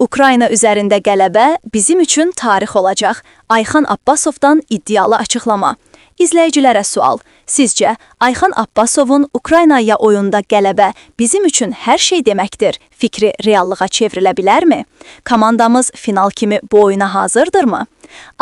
Ukrayna üzərində qələbə bizim üçün tarix olacaq. Ayxan Abbasovdan iddialı açıqlama. İzləyicilərə sual. Sizcə, Ayxan Abbasovun Ukraynaya oyunda qələbə bizim üçün hər şey deməkdir fikri reallığa çevrilə bilərmi? Komandamız final kimi bu oyuna hazırdırmı?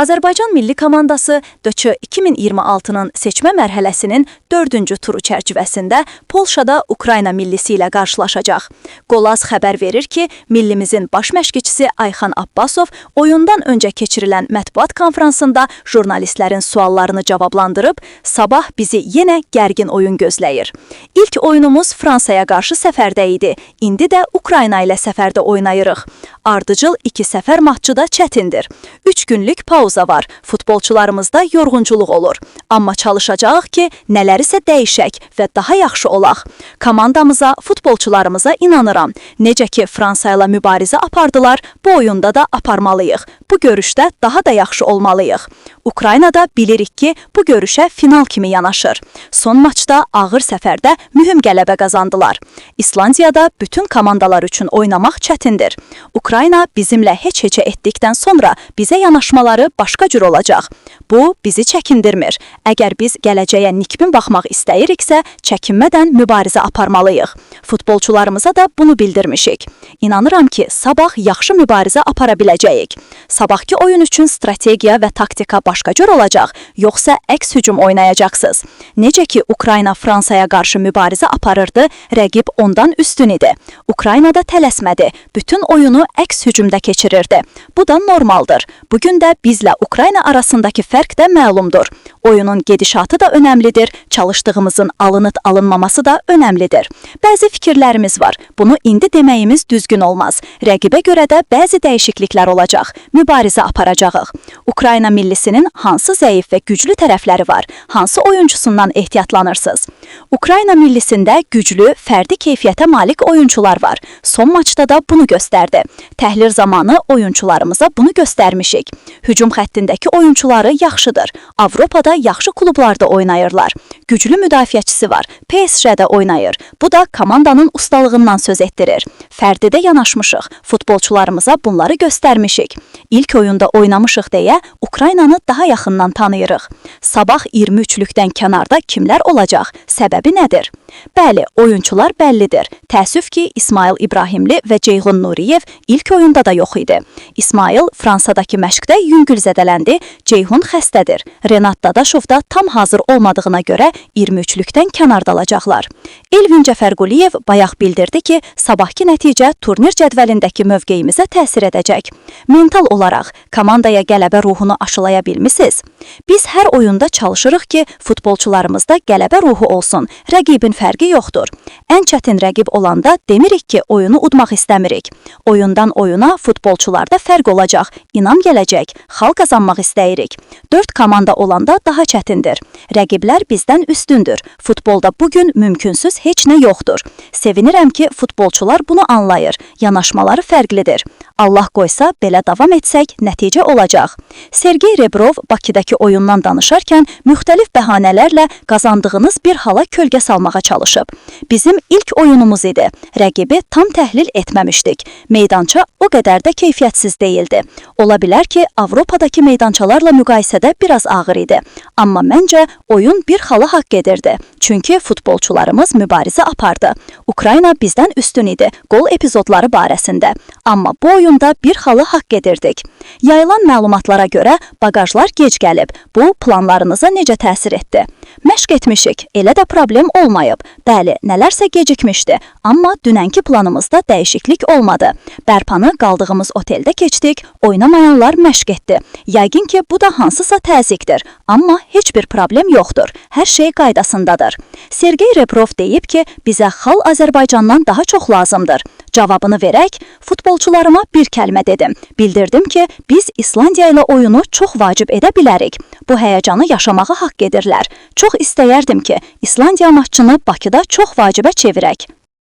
Azərbaycan milli komandası DÇ 2026-nın seçmə mərhələsinin 4-cü turu çərçivəsində Polşada Ukrayna millisi ilə qarşılaşacaq. Qolaz xəbər verir ki, millimizin baş məşqçisi Ayxan Abbasov oyundan öncə keçirilən mətbuat konfransında jurnalistlərin suallarını cavablandırıb, sabah bizi yenə gərgin oyun gözləyir. İlk oyunumuz Fransaya qarşı səfərdə idi, indi də Ukrayna ilə səfərdə oynayırıq. Ardıcıl 2 səfər matçı da çətindir. 3 günlük pauza var, futbolçularımızda yorğunçuluq olur. Amma çalışacağıq ki, nələrisə dəyişək və daha yaxşı olaq. Komandamıza, futbolçularımıza inanıram. Necə ki, Fransa ilə mübarizə apardılar, bu oyunda da aparmalıyıq. Bu görüşdə daha da yaxşı olmalıyıq. Ukraynada bilirik ki, bu görüşə final kimi yanaşır. Son maçda ağır səfərdə mühüm qələbə qazandılar. İslandiyada bütün komandalar üçün oynamaq çətindir. Ukrayna bizimlə heç-heçə etdikdən sonra bizə yanaşmaları başqa cür olacaq. Bu, bizi çəkindirmir. Əgər biz gələcəyə nikbin baxmaq istəyiriksə, çəkinmədən mübarizə aparmalıyıq. Futbolçularımıza da bunu bildirmişik. İnanıram ki, sabah yaxşı mübarizə apara biləcəyik. Sabahki oyun üçün strategiya və taktika başqa cür olacaq, yoxsa əks hücum oynayacaqsınız. Necə ki, Ukrayna Fransaya qarşı mübarizə aparırdı, rəqib ondan üstün idi. Ukrayna da tələsmədi, bütün oyunu əks hücumda keçirirdi. Bu da normaldır. Bugün də bizlə Ukrayna arasındakı fərq də məlumdur. Oyunun gedişatı da önəmlidir, çalışdığımızın alınıb-alınmaması da önəmlidir. Bəzi fikirlərimiz var, bunu indi deməyimiz düzgün olmaz. Rəqibə görə də bəzi dəyişikliklər olacaq, mübarizə aparacağıq. Ukrayna millisinin hansı zəif və güclü tərəfləri var, hansı oyuncusundan ehtiyatlanırsınız? Ukrayna millisində güclü, fərdi keyfiyyətə malik oyuncular var. Son maçda da bunu göstərdi. Təhlil zamanı oyuncularımıza bunu göstərmişik. Hücum xəttindəki oyuncuları yaxşıdır. Avropada yaxşı klublarda oynayırlar. Güclü müdafiəçisi var. PSG-də oynayır. Bu da komandanın ustalığından söz etdirir. Fərdidə yanaşmışıq. Futbolçularımıza bunları göstərmişik. İlk oyunda oynamışıq deyə Ukraynanı daha yaxından tanıyırıq. Sabah 23-lükdən kənarda kimlər olacaq? Səbəbi nədir? Bəli, oyuncular bəllidir. Təəssüf ki, İsmail İbrahimli və Ceyhun Nuriyev ilk oyunda da yox idi. İsmail Fransadakı məşqdə yüngül zədələndi, Ceyhun xəstədir. Renat Dadaşov da tam hazır olmadığına görə 23-lükdən kənarda alacaqlar. Elvin Cəfərquliyev bayaq bildirdi ki, sabahki nəticə turnir cədvəlindəki mövqeyimizə təsir edəcək. Mental olaraq komandaya qələbə ruhunu aşılaya bilmisiniz? Biz hər oyunda çalışırıq ki, futbolçularımızda qələbə ruhu olsun, rəqibin fərqi yoxdur. Ən çətin rəqib olanda demirik ki, oyunu udmaq istəmirik. Oyundan oyuna futbolçularda fərq olacaq, inam gələcək, xal qazanmaq istəyirik. 4 komanda olanda daha çətindir. Rəqiblər bizdən üstündür. Futbolda bugün mümkünsüz heç nə yoxdur. Sevinirəm ki, futbolçular bunu anlayır. Yanaşmaları fərqlidir. Allah qoysa, belə davam etsək, nəticə olacaq. Sergey Rebrov Bakıdakı oyundan danışarkən müxtəlif bəhanələrlə qazandığınız bir hala kölgə salmağa çalışıb. Bizim ilk oyunumuz idi. Rəqibi tam təhlil etməmişdik. Meydança o qədər də keyfiyyətsiz deyildi. Ola bilər ki, Avropadakı meydançalarla müqayisədə biraz ağır idi. Amma məncə oyun bir xalı haqq edirdi. Çünki futbolçularımız mübarizə apardı. Ukrayna bizdən üstün idi qol epizodları barəsində. Amma bu oyunda bir xalı haqq edirdik. Yayılan məlumatlara görə bagajlar gec gəlib. Bu, planlarınıza necə təsir etdi? Məşq etmişik, elə də problem olmayıb. Bəli, nələrsə gecikmişdi. Amma dünənki planımızda dəyişiklik olmadı. Bərpanı qaldığımız oteldə keçdik, oynamayanlar məşq etdi. Yəqin ki, bu da hansısa təzyiqdir. Amma heç bir problem yoxdur. Hər şey qaydasındadır. Sergey Rebrov deyib ki, bizə xal Azərbaycandan daha çox lazımdır. Cavabını verək, futbolçularıma bir kəlmə dedim. Bildirdim ki, biz İslandiya ilə oyunu çox vacib edə bilərik. Bu həyəcanı yaşamağı haqq edirlər. Çox istəyərdim ki, İslandiya maçını Bakıda çox vacibə çevirək.